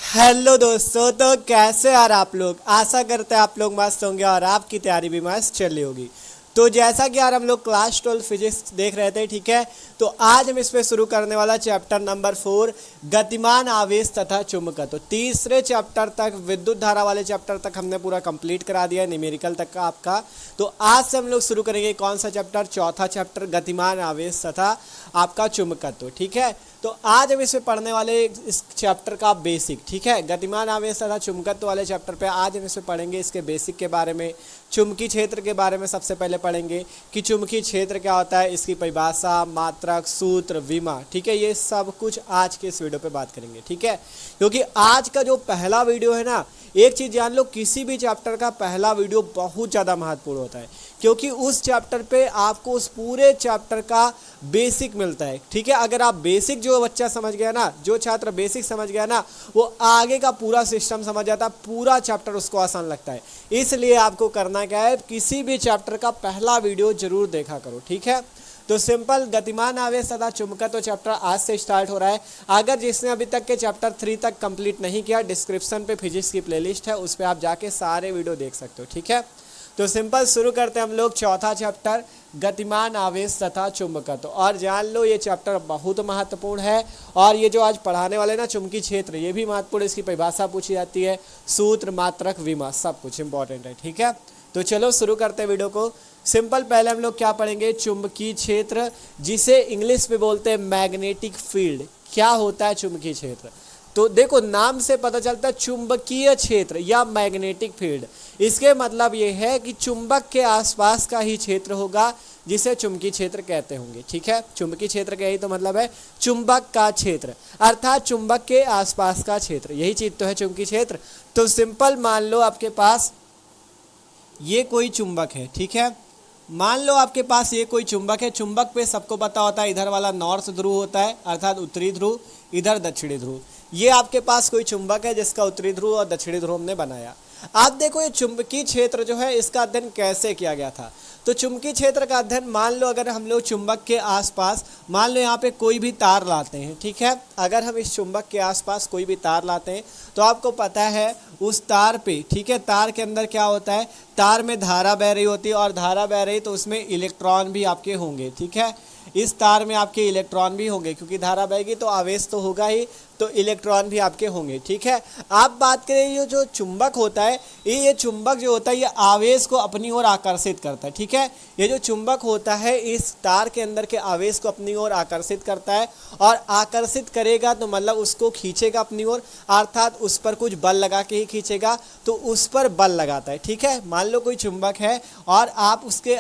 Hello दोस्तों, तो कैसे यार आप लोग। आशा करते हैं आप लोग मस्त होंगे और आपकी तैयारी भी मस्त चल रही होगी। तो जैसा कि यार हम लोग क्लास 12 फिजिक्स देख रहे थे, ठीक है। तो आज हम इस पे शुरू करने वाला चैप्टर नंबर 4 गतिमान आवेश तथा चुंबकत्व। तो तीसरे चैप्टर तक, विद्युत धारा वाले चैप्टर तक हमने पूरा कंप्लीट करा दिया है, न्यूमेरिकल तक का आपका। तो आज से हम लोग शुरू करेंगे कौन सा चैप्टर, चौथा चैप्टर गतिमान आवेश तथा आपका चुंबकत्व, ठीक है। तो आज हम इसमें पढ़ने वाले इस चैप्टर का बेसिक, ठीक है। गतिमान आवेश तथा चुंबकत्व वाले चैप्टर पे आज हम इसमें पढ़ेंगे इसके बेसिक के बारे में, चुंबकीय क्षेत्र के बारे में सबसे पहले पढ़ेंगे कि चुंबकीय क्षेत्र क्या होता है, इसकी परिभाषा, मात्रक, सूत्र, विमा, ठीक है। ये सब कुछ आज के इस वीडियो पे बात करेंगे, ठीक है। क्योंकि आज का जो पहला वीडियो है ना, एक चीज़ जान लो, किसी भी चैप्टर का पहला वीडियो बहुत ज़्यादा महत्वपूर्ण होता है, क्योंकि उस चैप्टर पे आपको उस पूरे चैप्टर का बेसिक मिलता है, ठीक है। अगर आप बेसिक, जो बच्चा समझ गया ना, जो छात्र बेसिक समझ गया ना, वो आगे का पूरा सिस्टम समझ जाता है, पूरा चैप्टर उसको आसान लगता है। इसलिए आपको करना क्या है, किसी भी चैप्टर का पहला वीडियो जरूर देखा करो, ठीक है। तो सिंपल गतिमान आवेश तथा चुंबकत्व चैप्टर आज से स्टार्ट हो रहा है। अगर जिसने अभी तक के चैप्टर 3 तक कंप्लीट नहीं किया, डिस्क्रिप्शन पे फिजिक्स की प्लेलिस्ट है, उस पर आप जाके सारे वीडियो देख सकते हो, ठीक है। तो सिंपल शुरू करते हैं हम लोग चौथा चैप्टर गतिमान आवेश तथा चुंबकत्व। और जान लो ये चैप्टर बहुत महत्वपूर्ण है, और ये जो आज पढ़ाने वाले ना चुंबकीय क्षेत्र, ये भी महत्वपूर्ण, इसकी परिभाषा पूछी जाती है, सूत्र, मात्रक, विमा, सब कुछ इंपॉर्टेंट है, ठीक है। तो चलो शुरू करते हैं वीडियो को। सिंपल पहले हम लोग क्या पढ़ेंगे, चुंबकीय क्षेत्र, जिसे इंग्लिश में बोलते हैं मैग्नेटिक फील्ड। क्या होता है चुंबकीय क्षेत्र? तो देखो नाम से पता चलता है चुंबकीय क्षेत्र या मैग्नेटिक फील्ड। इसके मतलब ये है कि चुंबक के आसपास का ही क्षेत्र होगा जिसे चुंबकीय क्षेत्र कहते होंगे, ठीक है। चुंबकीय क्षेत्र का यही तो मतलब है, चुंबक का क्षेत्र, अर्थात चुंबक के आसपास का क्षेत्र, यही चीज तो है चुंबकीय क्षेत्र। तो सिंपल मान लो आपके पास ये कोई चुंबक है, ठीक है। मान लो आपके पास ये कोई चुंबक है। चुंबक पे सबको पता होता है, इधर वाला नॉर्थ ध्रुव होता है अर्थात उत्तरी ध्रुव, इधर दक्षिणी ध्रुव। ये आपके पास कोई चुंबक है जिसका उत्तरी ध्रुव और दक्षिणी ध्रुव हमने बनाया। आप देखो ये चुंबकीय क्षेत्र जो है, इसका अध्ययन कैसे किया गया था। तो चुंबकीय क्षेत्र का अध्ययन, मान लो अगर हम लोग चुंबक के आसपास, मान लो यहाँ पे कोई भी तार लाते हैं, ठीक है। अगर हम इस चुंबक के आसपास कोई भी तार लाते हैं, तो आपको पता है उस तार पे, ठीक है, तार के अंदर क्या होता है, तार में धारा बह रही होती है, और धारा बह रही तो उसमें इलेक्ट्रॉन भी आपके होंगे, ठीक है। इस तार में आपके इलेक्ट्रॉन भी होंगे, क्योंकि धारा बहेगी तो आवेश तो होगा ही, तो इलेक्ट्रॉन भी आपके होंगे, ठीक है। आप बात करें ये जो चुंबक होता है, ये चुंबक जो होता है ये आवेश को अपनी ओर आकर्षित करता है, ठीक है। ये जो चुंबक होता है इस तार के अंदर के आवेश को अपनी ओर आकर्षित करता है, और आकर्षित करेगा तो मतलब उसको खींचेगा अपनी ओर, अर्थात उस पर कुछ बल लगा के ही खींचेगा, तो उस पर बल लगाता है, ठीक है। मान लो कोई चुंबक है और आप उसके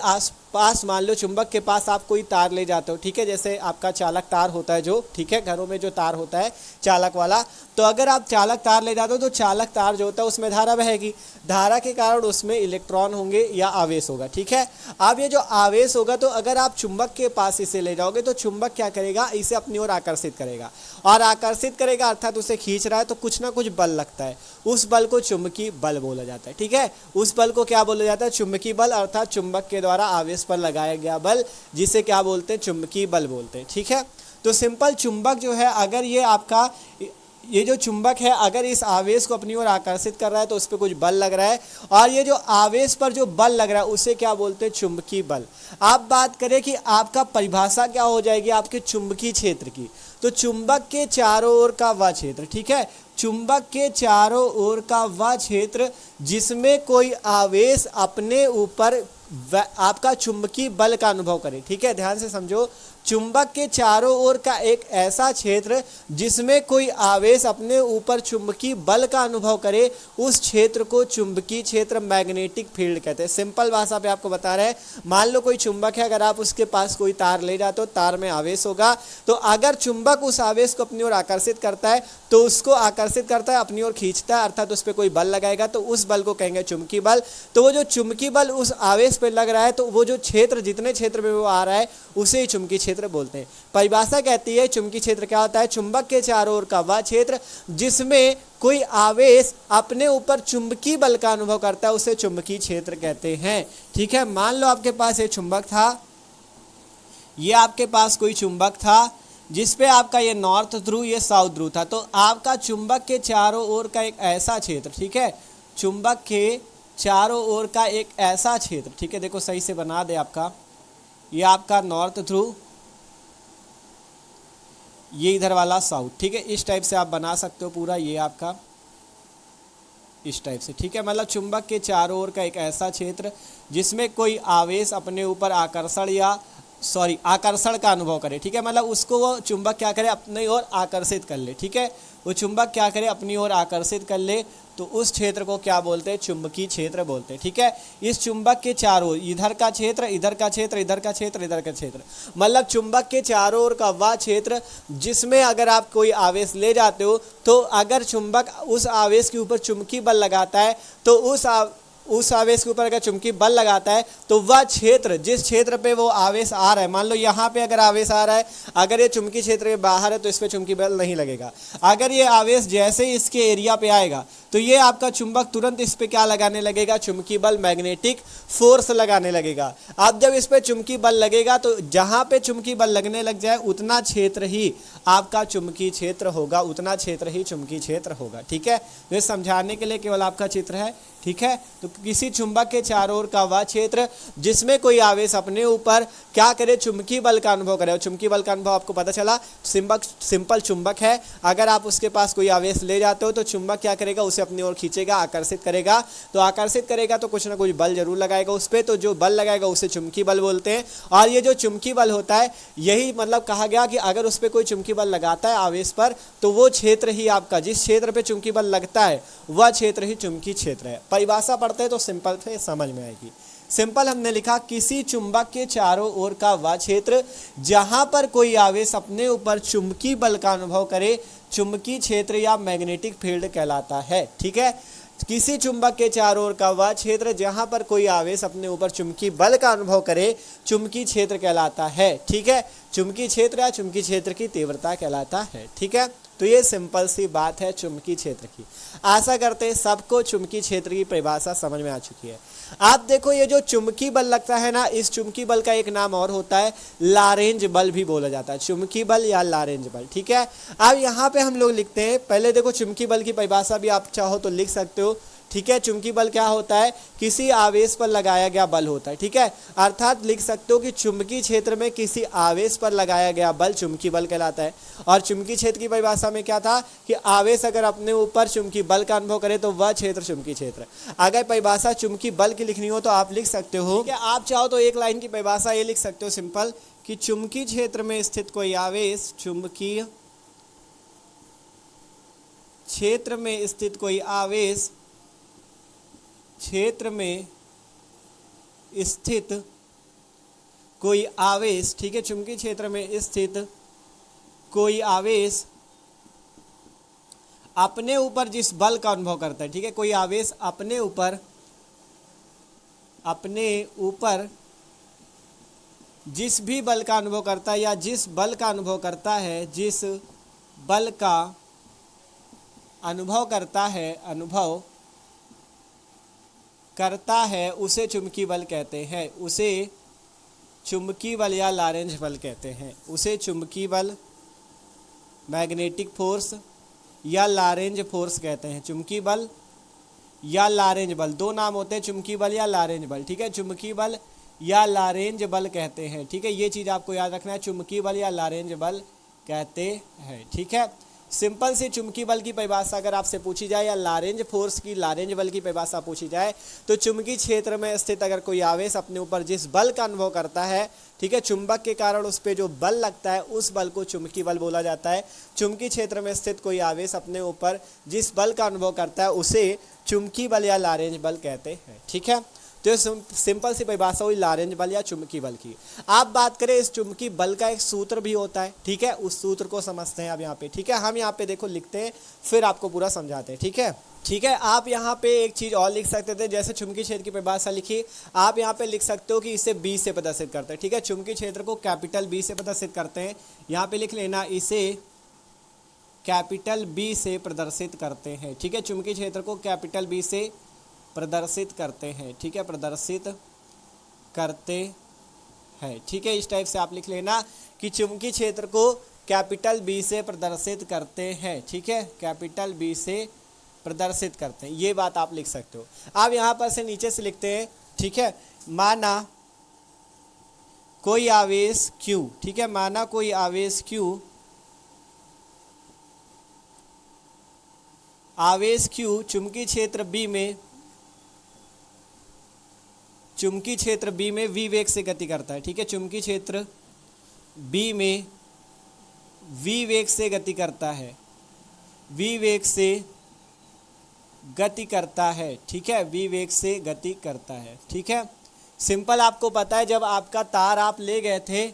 पास, मान लो चुंबक के पास आप कोई तार ले जाते हो, ठीक है। जैसे आपका चालक तार होता है जो, ठीक है, घरों में जो तार होता है चालक वाला, तो अगर आप चालक तार ले जाते हो तो चालक तार जो होता है उसमें धारा बहेगी, धारा के कारण उसमें इलेक्ट्रॉन होंगे या आवेश होगा, ठीक है। अब ये जो आवेश होगा, तो अगर आप चुंबक के पास इसे ले जाओगे तो चुंबक क्या करेगा, इसे अपनी ओर आकर्षित करेगा, और आकर्षित करेगा अर्थात उसे खींच रहा है, तो कुछ ना कुछ बल लगता है, उस बल को चुंबकीय बल बोला जाता है, ठीक है। उस बल को क्या बोला जाता है, चुंबकीय बल, अर्थात चुंबक के द्वारा आवेश पर लगाया गया बल, जिसे क्या बोलते हैं, चुंबकीय बल बोलते हैं, ठीक है। तो सिंपल चुंबक जो है, अगर ये आपका ये जो चुंबक है अगर इस आवेश को अपनी ओर आकर्षित कर रहा है तो उस पर कुछ बल लग रहा है, और ये जो आवेश पर जो बल लग रहा है उसे क्या बोलते हैं, चुंबकीय बल। आप बात करें कि आपका परिभाषा क्या हो जाएगी आपके चुंबकीय क्षेत्र की, तो चुंबक के चारों ओर का वह क्षेत्र, ठीक है, चुंबक के चारों ओर का वह क्षेत्र जिसमें कोई आवेश अपने ऊपर आपका चुंबकीय बल का अनुभव करे, ठीक है। ध्यान से समझो, चुंबक के चारों ओर का एक ऐसा क्षेत्र जिसमें कोई आवेश अपने ऊपर चुंबकीय बल का अनुभव करे, उस क्षेत्र को चुंबकीय क्षेत्र, मैग्नेटिक फील्ड कहते हैं। सिंपल भाषा पे आपको बता रहे हैं, मान लो कोई चुंबक है, अगर आप उसके पास कोई तार ले जाते हो, तार में आवेश होगा, तो अगर चुंबक उस आवेश को अपनी ओर आकर्षित करता है तो उसको आकर्षित करता है, अपनी ओर खींचता है, अर्थात उस पर कोई बल लगाएगा, तो उस बल को कहेंगे चुंबकीय बल। तो वो जो चुंबकीय बल उस आवेश पे लग रहा है, तो वो जो क्षेत्र, जितने क्षेत्र में वो आ रहा है, उसे ही चुंबकीय क्षेत्र बोलते हैं। परिभाषा कहती है चुंबकीय क्षेत्र क्या होता है, चुंबक के चारों ओर का वह क्षेत्र जिसमें कोई आवेश अपने ऊपर चुंबकीय बल का अनुभव करता है, उसे चुंबकीय क्षेत्र कहते हैं, ठीक है। मान लो आपके पास ये चुंबक था, ये आपके पास कोई चुंबक था, जिस पे आपका ये नॉर्थ ध्रुव ये साउथ ध्रुव था। तो आपका चुंबक के चारों ओर का एक ऐसा क्षेत्र, ठीक है, चुंबक के चारों ओर का एक ऐसा क्षेत्र, ठीक है, देखो सही से बना दे आपका, ये आपका नॉर्थ ध्रुव, ये इधर वाला साउथ, ठीक है, इस टाइप से आप बना सकते हो पूरा, ये आपका इस टाइप से, ठीक है। मतलब चुंबक के चारों ओर का एक ऐसा क्षेत्र जिसमें कोई आवेश अपने ऊपर आकर्षण का अनुभव करे, ठीक है, मतलब उसको वो चुंबक क्या करे, अपनी ओर आकर्षित कर ले, ठीक है, वो चुंबक क्या करे, अपनी ओर आकर्षित कर ले, तो उस क्षेत्र को क्या बोलते हैं, चुंबकीय क्षेत्र बोलते हैं, ठीक है। इस चुंबक के चारों, इधर का क्षेत्र, इधर का क्षेत्र, इधर का क्षेत्र, इधर का क्षेत्र, मतलब चुंबक के चारों ओर का वह क्षेत्र जिसमें अगर आप कोई आवेश ले जाते हो, तो अगर चुंबक उस आवेश के ऊपर चुंबकीय बल लगाता है, तो उस आवेश के ऊपर अगर चुंबकीय बल लगाता है, तो वह क्षेत्र, जिस क्षेत्र पे वो आवेश आ रहा है, मान लो यहाँ पे अगर आवेश आ रहा है, अगर ये चुंबकीय क्षेत्र के बाहर है तो इस पे चुंबकीय बल नहीं लगेगा। अगर ये आवेश जैसे ही इसके एरिया पे आएगा, तो ये आपका चुंबक तुरंत इस पे क्या लगाने लगेगा, चुंबकीय बल, मैग्नेटिक फोर्स लगाने लगेगा। अब जब इस पे चुंबकीय बल लगेगा, तो जहाँ पे चुंबकीय बल लगने लग जाए उतना क्षेत्र ही आपका चुंबकीय क्षेत्र होगा, उतना क्षेत्र ही चुंबकीय क्षेत्र होगा, ठीक है। ये समझाने के लिए केवल आपका चित्र है, ठीक है। तो किसी चुंबक के चारों ओर का वह क्षेत्र जिसमें कोई आवेश अपने ऊपर क्या करे, चुंबकीय बल का अनुभव करे। और चुंबकीय बल का अनुभव आपको पता चला, सिंपल चुंबक है, अगर आप उसके पास कोई आवेश ले जाते हो तो चुंबक क्या करेगा, उसे अपनी ओर खींचेगा, आकर्षित करेगा। तो आकर्षित करेगा तो कुछ ना कुछ बल जरूर लगाएगा उस पर, तो जो बल लगाएगा उसे चुंबकीय बल बोलते हैं। और ये जो चुंबकीय बल होता है, यही मतलब कहा गया कि अगर उस पर कोई चुंबकीय बल लगाता है आवेश पर, तो वो क्षेत्र ही आपका, जिस क्षेत्र पे चुंबकीय बल लगता है वह क्षेत्र ही चुंबकीय क्षेत्र है। परिभाषा पढ़ते हैं तो सिंपल से समझ में आएगी। सिंपल हमने लिखा, किसी चुंबक के चारों ओर का वह क्षेत्र जहां पर कोई आवेश अपने ऊपर चुंबकीय बल का अनुभव करे, चुंबकीय क्षेत्र या मैग्नेटिक फील्ड कहलाता है, ठीक है। किसी चुंबक के चारों ओर का वह क्षेत्र जहां पर कोई आवेश अपने ऊपर चुंबकीय बल का अनुभव करे, चुंबकीय क्षेत्र कहलाता है, ठीक है। चुंबकीय क्षेत्र या चुंबकीय क्षेत्र की तीव्रता कहलाता है, ठीक है। तो ये सिंपल सी बात है चुंबकीय क्षेत्र की। आशा करते हैं सबको चुंबकीय क्षेत्र की परिभाषा समझ में आ चुकी है। आप देखो, ये जो चुंबकीय बल लगता है ना, इस चुंबकीय बल का एक नाम और होता है, लारेंज बल भी बोला जाता है, चुंबकीय बल या लारेंज बल, ठीक है। अब यहाँ पे हम लोग लिखते हैं, पहले देखो चुंबकीय बल की परिभाषा भी आप चाहो तो लिख सकते हो, ठीक है। चुंबकीय बल क्या होता है, किसी आवेश पर लगाया गया बल होता है, ठीक है। अर्थात लिख सकते हो कि चुंबकीय क्षेत्र में किसी आवेश पर लगाया गया बल चुंबकीय बल कहलाता है। और चुंबकीय क्षेत्र की परिभाषा में क्या था कि आवेश अगर अपने ऊपर चुंबकीय बल का अनुभव करे तो वह क्षेत्र चुंबकीय क्षेत्र। अगर परिभाषा चुंबकीय बल की लिखनी हो तो आप लिख सकते हो, कि आप चाहो तो एक लाइन की परिभाषा ये लिख सकते हो सिंपल, कि चुंबकीय क्षेत्र में स्थित कोई आवेश, चुंबकीय क्षेत्र में स्थित कोई आवेश, क्षेत्र में स्थित कोई आवेश, ठीक है, चुंबकीय क्षेत्र में स्थित कोई आवेश अपने ऊपर जिस बल का अनुभव करता है, ठीक है, कोई आवेश अपने ऊपर जिस भी बल का अनुभव करता है, या जिस बल का अनुभव करता है, जिस बल का अनुभव करता है उसे चुंबकीय बल कहते हैं, उसे चुंबकीय बल या लारेंज बल कहते हैं, उसे चुंबकीय बल, मैग्नेटिक फोर्स या लारेंज फोर्स कहते हैं। चुंबकीय बल या लारेंज बल, दो नाम होते हैं, चुंबकीय बल या लारेंज बल, ठीक है, चुंबकीय बल या लारेंज बल कहते हैं, ठीक है। ये चीज़ आपको याद रखना है, चुंबकीय बल या लारेंज बल कहते हैं, ठीक है। सिंपल से चुंबकीय बल की परिभाषा अगर आपसे पूछी जाए, या लारेंज फोर्स की, लारेंज बल की परिभाषा पूछी जाए, तो चुंबकीय क्षेत्र में स्थित अगर कोई आवेश अपने ऊपर जिस बल का अनुभव करता है, ठीक है, चुंबक के कारण उस पर जो बल लगता है उस बल को चुंबकीय बल बोला जाता है। चुंबकीय क्षेत्र में स्थित कोई आवेश अपने ऊपर जिस बल का अनुभव करता है उसे चुंबकीय बल या लारेंज बल कहते हैं, ठीक है। तो सिंपल सी परिभाषा हुई लारेंज बल या चुंबकीय बल की। आप बात करें, इस चुंबकीय बल का एक सूत्र भी होता है, ठीक है, उस सूत्र को समझते हैं अब यहाँ पे, ठीक है। हम यहाँ पे देखो लिखते हैं, फिर आपको पूरा समझाते हैं, ठीक है। ठीक है, आप यहाँ पे एक चीज़ और लिख सकते थे, जैसे चुंबकीय क्षेत्र की परिभाषा लिखी, आप यहाँ पे लिख सकते हो कि इसे बी से प्रदर्शित करते हैं, ठीक है। चुंबकीय क्षेत्र को कैपिटल बी से प्रदर्शित करते हैं, यहाँ पे लिख लेना, इसे कैपिटल बी से प्रदर्शित करते हैं, ठीक है। चुंबकीय क्षेत्र को कैपिटल बी से प्रदर्शित करते हैं, ठीक है, प्रदर्शित करते हैं, ठीक है। इस टाइप से आप लिख लेना कि चुंबकीय क्षेत्र को कैपिटल बी से प्रदर्शित करते हैं, ठीक है, कैपिटल बी से प्रदर्शित करते हैं, ये बात आप लिख सकते हो। अब यहाँ पर से नीचे से लिखते हैं, ठीक है, माना कोई आवेश Q, ठीक है, माना कोई आवेश Q, आवेश Q चुंबकीय क्षेत्र B में, चुंबकीय क्षेत्र B में v वेग से गति करता है, ठीक है, चुंबकीय क्षेत्र B में v वेग से गति करता है, v वेग से गति करता है, ठीक है, v वेग से गति करता है, ठीक है। सिंपल आपको पता है, जब आपका तार आप ले गए थे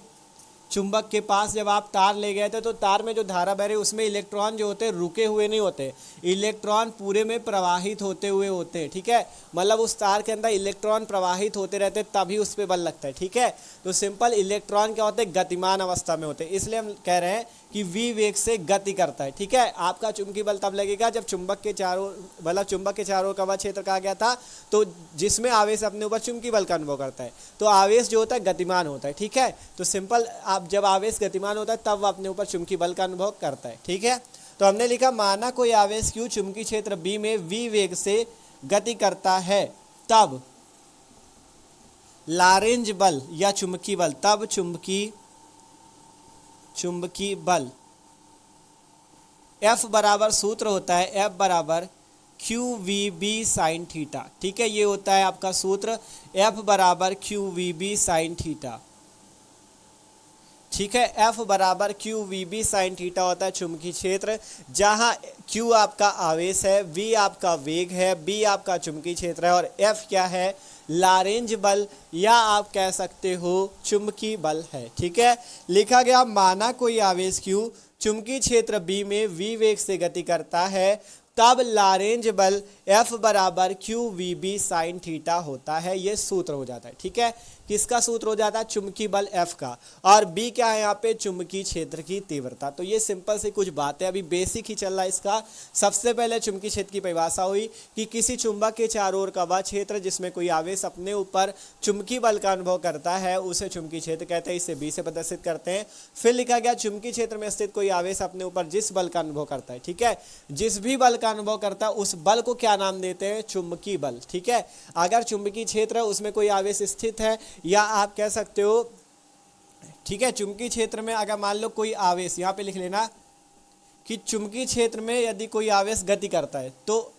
चुंबक के पास, जब आप तार ले गए थे तो तार में जो धारा बह रही है उसमें इलेक्ट्रॉन जो होते हैं रुके हुए नहीं होते, इलेक्ट्रॉन पूरे में प्रवाहित होते हुए होते हैं, ठीक है, मतलब उस तार के अंदर इलेक्ट्रॉन प्रवाहित होते रहते तभी उस पर बल लगता है, ठीक है। तो सिंपल इलेक्ट्रॉन क्या होते हैं, गतिमान अवस्था में होते हैं, इसलिए हम कह रहे हैं कि v वेग से गति करता है, ठीक है। आपका चुंबकीय बल तब लगेगा जब चुंबक के चारों, मतलब चुंबक के चारों का वह क्षेत्र कहा गया था तो जिसमें आवेश अपने ऊपर चुंबकीय बल का अनुभव करता है, तो आवेश जो होता है गतिमान होता है, ठीक है। तो सिंपल आप जब आवेश गतिमान होता है तब वह अपने ऊपर चुंबकीय बल का अनुभव करता है, ठीक है। तो हमने लिखा माना कोई आवेश Q चुंबकीय क्षेत्र B में v वेग से गति करता है, तब लारेंज बल या चुंबकीय बल, तब चुंबकीय बल F बराबर सूत्र होता है F बराबर QVB साइन थीटा, ठीक है, ये होता है आपका सूत्र F बराबर QVB साइन थीटा, ठीक है। F बराबर QVB साइन थीटा होता है चुंबकीय क्षेत्र, जहां Q आपका आवेश है, V आपका वेग है, B आपका चुंबकीय क्षेत्र है और F क्या है, लारेंज बल या आप कह सकते हो चुंबकीय बल है, ठीक है। लिखा गया माना कोई आवेश Q चुंबकीय क्षेत्र B में v वेग से गति करता है, तब लारेंज बल F बराबर QVB साइन थीटा होता है, ये सूत्र हो जाता है, ठीक है। किसका सूत्र हो जाता है, चुंबकीय बल F का, और B क्या है यहाँ पे, चुंबकीय क्षेत्र की तीव्रता। तो ये सिंपल सी कुछ बातें, अभी बेसिक ही चल रहा है इसका। सबसे पहले चुंबकीय क्षेत्र की परिभाषा हुई कि किसी चुंबक के चारों ओर का वह क्षेत्र जिसमें कोई आवेश अपने ऊपर चुंबकीय बल का अनुभव करता है उसे चुंबकीय क्षेत्र कहते हैं, इसे B से प्रदर्शित करते हैं। फिर लिखा गया चुंबकीय क्षेत्र में स्थित कोई आवेश अपने ऊपर जिस बल का अनुभव करता है, ठीक है, जिस भी बल का अनुभव करता है उस बल को क्या नाम देते हैं, चुंबकीय बल, ठीक है। अगर चुंबकीय क्षेत्र है उसमें कोई आवेश स्थित है, या आप कह सकते हो, ठीक है, चुंबकीय क्षेत्र में अगर मान लो कोई आवेश, यहाँ पे लिख लेना कि चुंबकीय क्षेत्र में यदि कोई आवेश गति करता है, तो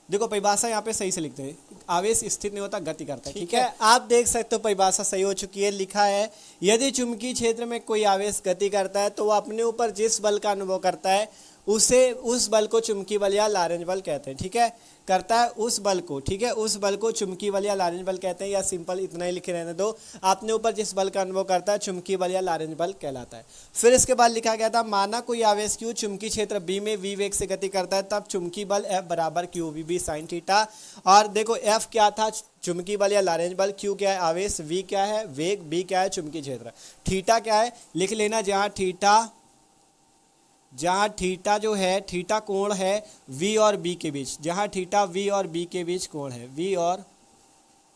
देखो परिभाषा यहाँ पे सही से लिखते हैं, आवेश स्थित नहीं होता, गति करता है, ठीक है। आप देख सकते हो परिभाषा सही हो चुकी है, लिखा है यदि चुंबकीय क्षेत्र में कोई आवेश गति करता है तो वह अपने ऊपर जिस बल का अनुभव करता है उसे, उस बल को चुंबकीय बल या लारेंज बल कहते हैं, ठीक है, करता है उस बल को, ठीक है, उस बल को चुंबकीय बल या लारेंज बल कहते हैं, या सिंपल इतना ही लिखे रहने दो, अपने ऊपर जिस बल का अनुभव करता है चुंबकीय बल या लारेंज बल कहलाता है। फिर इसके बाद लिखा गया था माना कोई आवेश Q चुंबकीय क्षेत्र B में v वेग से गति करता है, तब चुंबकीय बल F बराबर QVB साइन थीटा, और देखो F क्या था, चुंबकीय बल या लारेंज बल, Q क्या है आवेश, V क्या है वेग, B क्या है चुंबकीय क्षेत्र, थीटा क्या है लिख लेना, जहाँ थीटा जो है, थीटा कोण है V और B के बीच, जहाँ थीटा V और B के बीच कोण है, V और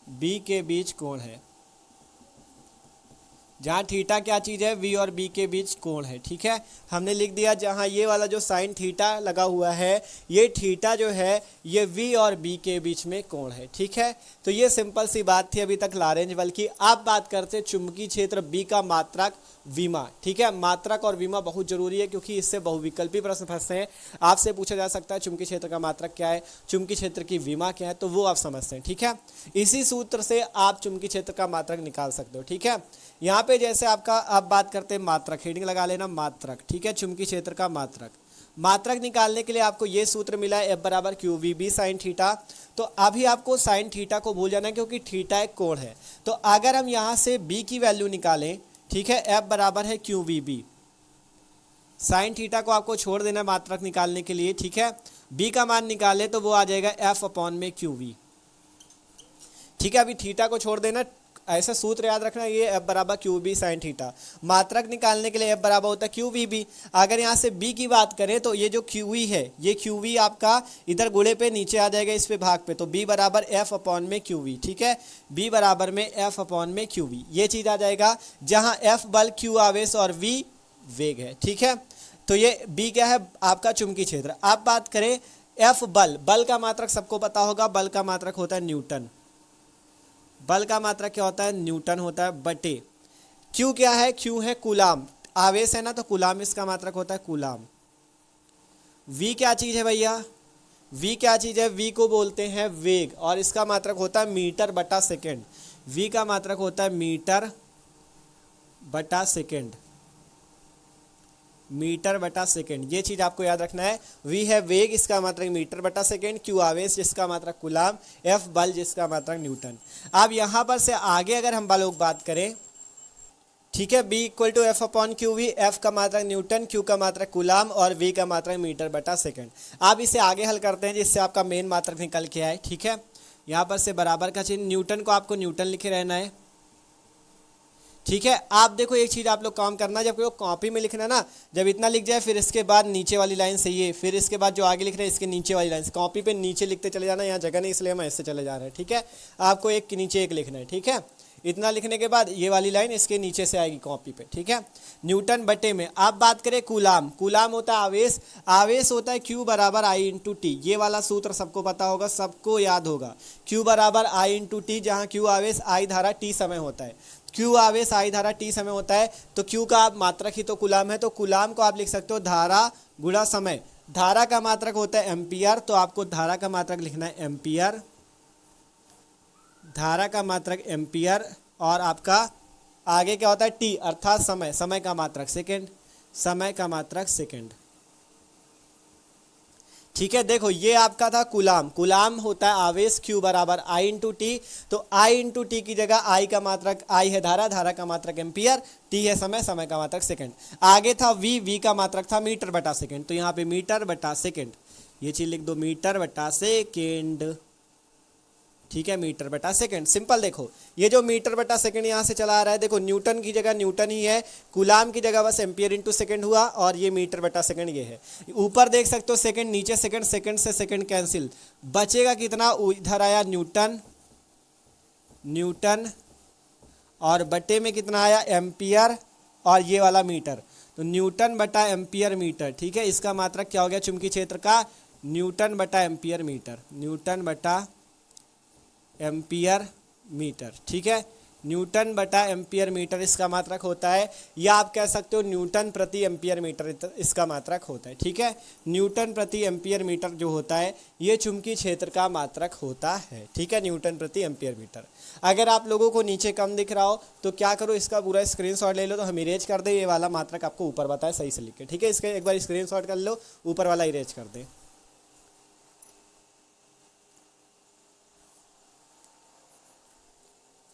B के बीच कोण है, जहाँ थीटा क्या चीज़ है, V और B के बीच कोण है, ठीक है। हमने लिख दिया जहाँ ये वाला जो साइन थीटा लगा हुआ है, ये थीटा जो है ये V और B के बीच में कोण है, ठीक है। तो ये सिंपल सी बात थी अभी तक लारेंज बल की। अब बात करते हैं चुंबकीय क्षेत्र B का मात्रक विमा, ठीक है। मात्रक और विमा बहुत जरूरी है क्योंकि इससे बहुविकल्पी प्रश्न फंसते हैं, आपसे पूछा जा सकता है चुंबकीय क्षेत्र का मात्रक क्या है, चुंबकीय क्षेत्र की विमा क्या है, तो वो आप समझते हैं, ठीक है। इसी सूत्र से आप चुंबकीय क्षेत्र का मात्रक निकाल सकते हो, ठीक है। यहाँ पे जैसे आपका, अब बात करते हैं मात्रक, हेडिंग लगा लेना मात्रक, ठीक है, चुंबकीय क्षेत्र का मात्रक। मात्रक निकालने के लिए आपको ये सूत्र मिला है F बराबर QVB साइन थीटा। तो अभी आपको साइन थीटा को भूल जाना है क्योंकि थीटा एक कोण है। तो अगर हम यहाँ से B की वैल्यू निकालें, ठीक है, F बराबर है QVB, साइन थीटा को आपको छोड़ देना मात्रक निकालने के लिए, ठीक है। B का मान निकाले तो वो आ जाएगा F अपॉन में QV, ठीक है। अभी थीटा को छोड़ देना, ऐसा सूत्र याद रखना, ये F बराबर QV साइन थीटा। मात्रक निकालने के लिए F बराबर होता है QVB। अगर यहाँ से B की बात करें तो ये जो QV है, ये QV आपका इधर गुणे पे नीचे आ जाएगा इस पे भाग पे, तो B बराबर F अपॉन में QV, ठीक है। B बराबर में F अपॉन में QV, ये चीज़ आ जाएगा, जहाँ F बल Q आवेश और V वेग है, ठीक है। तो ये बी क्या है आपका चुंबकीय क्षेत्र। अब बात करें एफ बल, बल का मात्रक सबको पता होगा, बल का मात्रक होता है न्यूटन। बल का मात्रक क्या होता है, न्यूटन होता है बटे क्यू क्या है, क्यू है कूलाम, आवेश है ना, तो कूलाम इसका मात्रक होता है कूलाम। वी क्या चीज है भैया, वी क्या चीज है, वी को बोलते हैं वेग और इसका मात्रक होता है मीटर बटा सेकेंड। वी का मात्रक होता है मीटर बटा सेकेंड, मीटर बटा सेकेंड, ये चीज आपको याद रखना है। वी है वेग, इसका मात्रक मीटर बटा सेकेंड, क्यू आवेश जिसका मात्रक कूलाम, एफ बल जिसका मात्रक न्यूटन। अब यहां पर से आगे अगर हम बलों की बात करें, ठीक है, B equal to F upon Q V, F का मात्रक न्यूटन, क्यू का मात्रक कूलाम और V का मात्रक मीटर बटा सेकंड। आप इसे आगे हल करते हैं जिससे आपका मेन मात्रक निकल के आए, ठीक है। यहाँ पर से बराबर का चिन्ह, न्यूटन को आपको न्यूटन लिखे रहना है, ठीक है। आप देखो एक चीज़ आप लोग काम करना, जब कॉपी में लिखना ना, जब इतना लिख जाए फिर इसके बाद नीचे वाली लाइन से ये, फिर इसके बाद जो आगे लिख रहे हैं इसके नीचे वाली लाइन से, कॉपी पे नीचे लिखते चले जाना, यहाँ जगह नहीं इसलिए हम ऐसे चले जा रहे हैं, ठीक है। आपको एक के नीचे एक लिखना है, ठीक है। इतना लिखने के बाद ये वाली लाइन इसके नीचे से आएगी कॉपी पे, ठीक है। न्यूटन बटे में आप बात करें कूलाम, कूलाम होता है आवेश, आवेश होता है Q बराबर I इंटू टी, ये वाला सूत्र सबको पता होगा, सबको याद होगा। Q बराबर I इंटू टी, जहाँ Q आवेश, I धारा, T समय होता है। Q आवेश, I धारा, T समय होता है, तो Q का आप मात्रक ही तो कूलाम है, तो कूलाम को आप लिख सकते हो धारा गुणा समय। धारा का मात्रक होता है एम्पियर, तो आपको धारा का मात्रक लिखना है एम्पियर, धारा का मात्रक एम्पियर, और आपका आगे क्या होता है टी अर्थात समय, समय का मात्रक सेकेंड, समय का मात्रक सेकेंड, ठीक है। देखो ये आपका था कूलाम, कूलाम होता है आवेश, Q बराबर I इंटू टी, तो I इंटू टी की जगह I का मात्रक, I है धारा, धारा का मात्रक एम्पियर, T है समय, समय का मात्रक सेकेंड। आगे था V, V का मात्रक था मीटर बटा सेकेंड, तो यहाँ पे मीटर बटा सेकेंड, ये चीज लिख दो मीटर बटा सेकेंड, ठीक है, मीटर बटा सेकंड। सिंपल देखो ये जो मीटर बटा सेकंड यहाँ से चला आ रहा है, देखो न्यूटन की जगह न्यूटन ही है, कूलाम की जगह बस एम्पियर इंटू सेकंड हुआ, और ये मीटर बटा सेकंड ये है। ऊपर देख सकते हो सेकंड, नीचे सेकंड, सेकंड से सेकंड कैंसिल, बचेगा कितना, इधर आया न्यूटन, न्यूटन और बटे में कितना आया एम्पियर, और ये वाला मीटर, तो न्यूटन बटा एम्पियर मीटर, ठीक है। इसका मात्रक क्या हो गया चुंबकीय क्षेत्र का, न्यूटन बटा एम्पियर मीटर, न्यूटन बटा एम्पियर मीटर, ठीक है। न्यूटन बटा एम्पियर मीटर इसका मात्रक होता है, या आप कह सकते हो न्यूटन प्रति एम्पियर मीटर इसका मात्रक होता है, ठीक है। न्यूटन प्रति एम्पियर मीटर जो होता है ये चुंबकीय क्षेत्र का मात्रक होता है, ठीक है, न्यूटन प्रति एम्पियर मीटर। अगर आप लोगों को नीचे कम दिख रहा हो तो क्या करो, इसका पूरा स्क्रीनशॉट ले लो, तो हम इरेज कर दे, ये वाला मात्रक आपको ऊपर बताए सही से लिख के, ठीक है। इसका एक बार स्क्रीनशॉट कर लो, ऊपर वाला इरेज कर दे,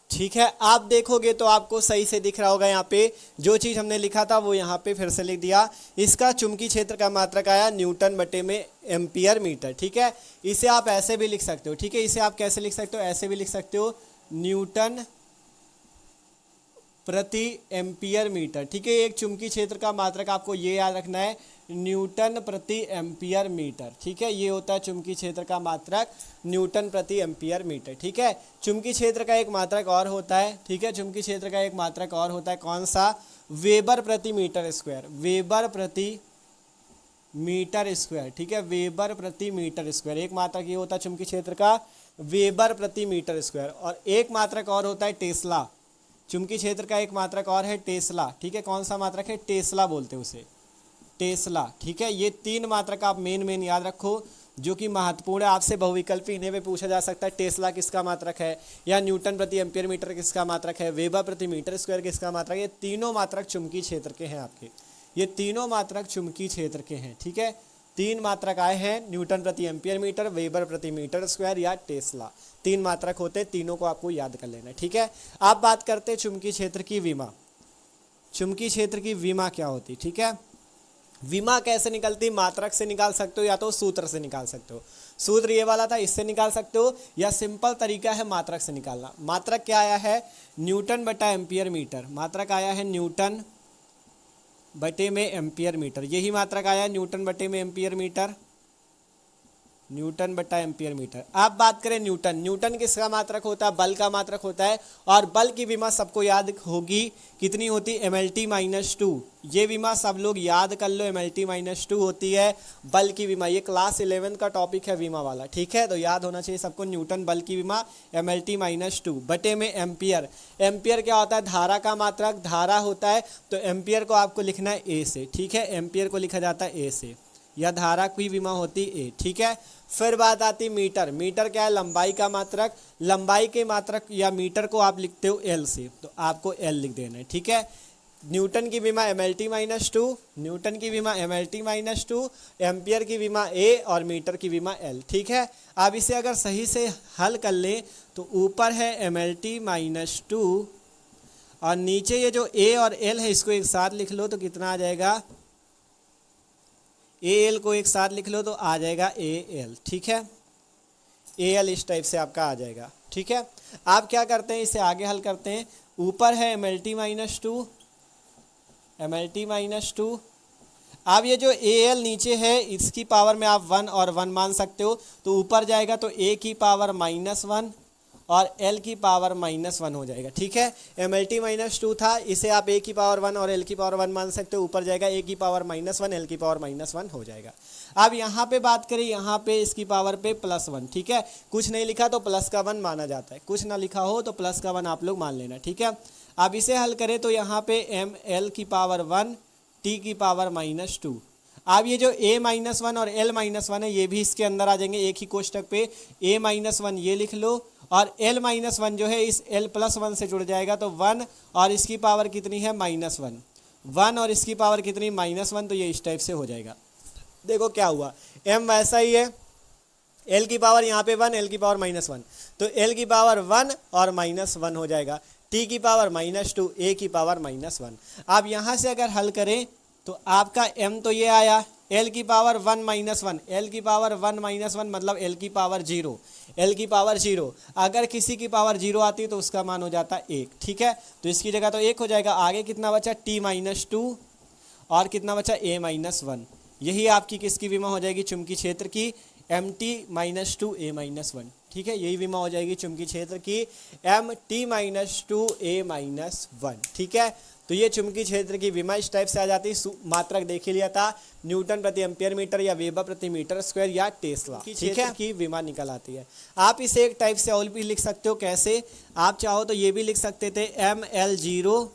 ठीक है। आप देखोगे तो आपको सही से दिख रहा होगा, यहाँ पे जो चीज़ हमने लिखा था वो यहाँ पे फिर से लिख दिया। इसका चुंबकीय क्षेत्र का मात्रक आया न्यूटन बटे में एम्पियर मीटर, ठीक है। इसे आप ऐसे भी लिख सकते हो, ठीक है। इसे आप कैसे लिख सकते हो, ऐसे भी लिख सकते हो, न्यूटन प्रति एम्पियर मीटर, ठीक है। एक चुंबकीय क्षेत्र का मात्रक आपको ये याद रखना है, न्यूटन प्रति एम्पियर मीटर, ठीक है। ये होता है चुंबकीय क्षेत्र का मात्रक, न्यूटन प्रति एम्पियर मीटर, ठीक है। चुंबकीय क्षेत्र का एक मात्रक और होता है, ठीक है, चुंबकीय क्षेत्र का एक मात्रक और होता है, कौन सा, वेबर प्रति मीटर स्क्वायर, वेबर प्रति मीटर स्क्वायर, ठीक है, वेबर प्रति मीटर स्क्वायर। एक मात्रक ये होता है चुंबकीय क्षेत्र का, वेबर प्रति मीटर स्क्वायर, और एक मात्रक और होता है टेस्ला। चुंबकीय क्षेत्र का एक मात्रक और है टेस्ला, ठीक है। कौन सा मात्रक है, टेस्ला बोलते हैं उसे, टेस्ला, ठीक है। ये तीन मात्रक आप मेन याद रखो जो कि महत्वपूर्ण है, आपसे बहुविकल्पी इन्हें भी पूछा जा सकता है। टेस्ला किसका मात्रक है, या न्यूटन प्रति एम्पियर मीटर किसका मात्रक है, वेबर प्रति मीटर स्क्वायर किसका मात्रक है। ये तीनों मात्रक चुंबकीय क्षेत्र के हैं आपके, ये तीनों मात्रक चुंबकीय क्षेत्र के हैं, ठीक है। तीन मात्रक आए हैं, न्यूटन प्रति एम्पियर मीटर, वेबर प्रति मीटर स्क्वायर या टेस्ला, तीन मात्रक होते हैं, तीनों को आपको याद कर लेना है, ठीक है। आप बात करते हैं चुंबकीय क्षेत्र की विमा, चुंबकीय क्षेत्र की विमा क्या होती, ठीक है। विमा कैसे निकलती, मात्रक से निकाल सकते हो या तो सूत्र से निकाल सकते हो। सूत्र ये वाला था, इससे निकाल सकते हो, या सिंपल तरीका है मात्रक से निकालना। मात्रक क्या आया है, न्यूटन बटा एम्पियर मीटर, मात्रक आया है न्यूटन बटे में एम्पियर मीटर, यही मात्रक आया न्यूटन बटे में एम्पियर मीटर, न्यूटन बटा एम्पियर मीटर। अब बात करें न्यूटन, न्यूटन किसका मात्रक होता है? बल का मात्रक होता है। और बल की विमा सबको याद होगी कितनी होती है? mlt minus 2। ये विमा सब लोग याद कर लो, mlt माइनस 2 होती है बल की विमा। ये क्लास 11 का टॉपिक है विमा वाला, ठीक है, तो याद होना चाहिए सबको। न्यूटन बल की विमा mlt माइनस 2 बटे में एम्पियर। एम्पियर क्या होता है? धारा का मात्रक, धारा होता है, तो एम्पियर को आपको लिखना है ए से, ठीक है, एम्पियर को लिखा जाता है ए से, या धारा की विमा होती ए, ठीक है। फिर बात आती मीटर। मीटर क्या है? लंबाई का मात्रक। लंबाई के मात्रक या मीटर को आप लिखते हो एल से, तो आपको एल लिख देना है, ठीक है। न्यूटन की विमा mlt माइनस 2, न्यूटन की विमा mlt माइनस 2, एम्पियर की विमा ए और मीटर की विमा एल, ठीक है। अब इसे अगर सही से हल कर लें तो ऊपर है mlt माइनस 2 और नीचे ये जो ए और एल है इसको एक साथ लिख लो तो कितना आ जाएगा? ए एल को एक साथ लिख लो तो आ जाएगा ए एल, ठीक है। ए एल इस टाइप से आपका आ जाएगा, ठीक है। आप क्या करते हैं, इसे आगे हल करते हैं। ऊपर है mlt माइनस 2, mlt माइनस 2। अब ये जो ए एल नीचे है इसकी पावर में आप 1 और 1 मान सकते हो, तो ऊपर जाएगा तो ए की पावर माइनस 1 और एल की पावर माइनस 1 हो जाएगा, ठीक है। mlt माइनस 2 था, इसे आप ए की पावर 1 और एल की पावर 1 मान सकते हो, ऊपर जाएगा ए की पावर माइनस 1, एल की पावर माइनस 1 हो जाएगा। अब यहाँ पे बात करें, यहाँ पे इसकी पावर पे प्लस 1, ठीक है। कुछ नहीं लिखा तो प्लस का 1 माना जाता है, कुछ ना लिखा हो तो प्लस का 1 आप लोग मान लेना, ठीक है। अब इसे हल करें तो यहाँ पे एम एल की पावर 1 टी की पावर माइनस 2। अब ये जो a माइनस 1 और l माइनस 1 है ये भी इसके अंदर आ जाएंगे एक ही कोष्टक पे। a माइनस 1 ये लिख लो और l माइनस 1 जो है इस l प्लस 1 से जुड़ जाएगा, तो 1 और इसकी पावर कितनी है? माइनस 1, 1 और इसकी पावर कितनी? माइनस 1, तो ये इस टाइप से हो जाएगा। देखो क्या हुआ, m वैसा ही है, l की पावर यहाँ पे 1, l की पावर माइनस 1, तो l की पावर 1 और माइनस 1 हो जाएगा, t की पावर माइनस 2, a की पावर माइनस 1। अब यहाँ से अगर हल करें तो आपका m तो ये आया, l की पावर 1 माइनस 1, l की पावर 1 माइनस 1 मतलब l की पावर 0, l की पावर 0। अगर किसी की पावर 0 आती है तो उसका मान हो जाता है 1, ठीक है, तो इसकी जगह तो 1 हो जाएगा। आगे कितना बचा? t माइनस 2 और कितना बचा? a minus 1। यही आपकी किसकी विमा हो जाएगी? चुंबकीय क्षेत्र की mt माइनस 2 a माइनस 1, ठीक है, यही विमा हो जाएगी चुंबकीय क्षेत्र की mt माइनस 2 a माइनस 1, ठीक है। तो ये चुंबकीय क्षेत्र की विमा इस टाइप से आ जाती है। मात्रक देख ही लिया था, न्यूटन प्रति एम्पियर मीटर या वेबर प्रति मीटर स्क्वायर या टेस्ला, ठीक है, की विमा निकल आती है। आप इसे एक टाइप से और भी लिख सकते हो, कैसे? आप चाहो तो ये भी लिख सकते थे ml0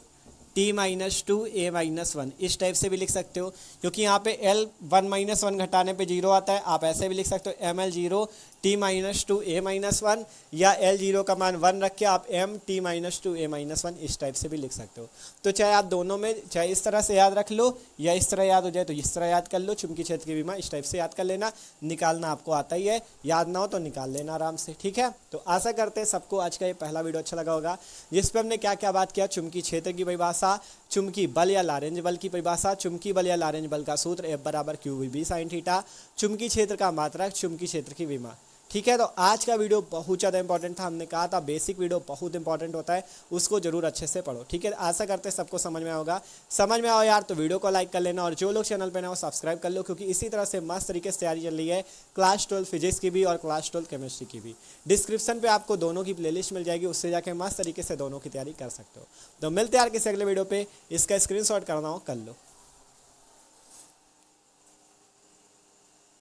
t minus 2 a minus 1, इस टाइप से भी लिख सकते हो, क्योंकि यहाँ पे l 1 माइनस 1 घटाने पे 0 आता है। आप ऐसे भी लिख सकते हो ml0 t minus 2 a minus 1, या l0 का मान 1 रख के आप m t minus 2 a minus 1 इस टाइप से भी लिख सकते हो। तो चाहे आप दोनों में, चाहे इस तरह से याद रख लो या इस तरह याद हो जाए तो इस तरह याद कर लो। चुंबकीय क्षेत्र की विमा इस टाइप से याद कर लेना, निकालना आपको आता ही है, याद ना हो तो निकाल लेना आराम से, ठीक है। तो आशा करते हैं सबको आज का ये पहला वीडियो अच्छा लगा होगा, जिस पर हमने क्या क्या बात किया, चुंबकीय क्षेत्र की परिभाषा, चुंबकीय बल या लारेंज बल की परिभाषा, चुंबकीय बल या लारेंज बल का सूत्र F बराबर QV sin थीटा, चुंबकीय क्षेत्र का मात्रक, चुंबकीय क्षेत्र की विमा, ठीक है। तो आज का वीडियो बहुत ज़्यादा इंपॉर्टेंट था, हमने कहा था बेसिक वीडियो बहुत इंपॉर्टेंट होता है, उसको जरूर अच्छे से पढ़ो, ठीक है। आशा करते हैं सबको समझ में होगा। समझ में आओ यार तो वीडियो को लाइक कर लेना, और जो लोग चैनल पे ना हो सब्सक्राइब कर लो, क्योंकि इसी तरह से मस्त तरीके से तैयारी चल रही है क्लास 12 फिजिक्स की भी और क्लास 12 केमिस्ट्री की भी। डिस्क्रिप्शन पे आपको दोनों की प्लेलिस्ट मिल जाएगी, उससे जाके मस्त तरीके से दोनों की तैयारी कर सकते हो। तो मिलते हैं यार किसी अगले वीडियो पे, इसका स्क्रीनशॉट करना हो कर लो।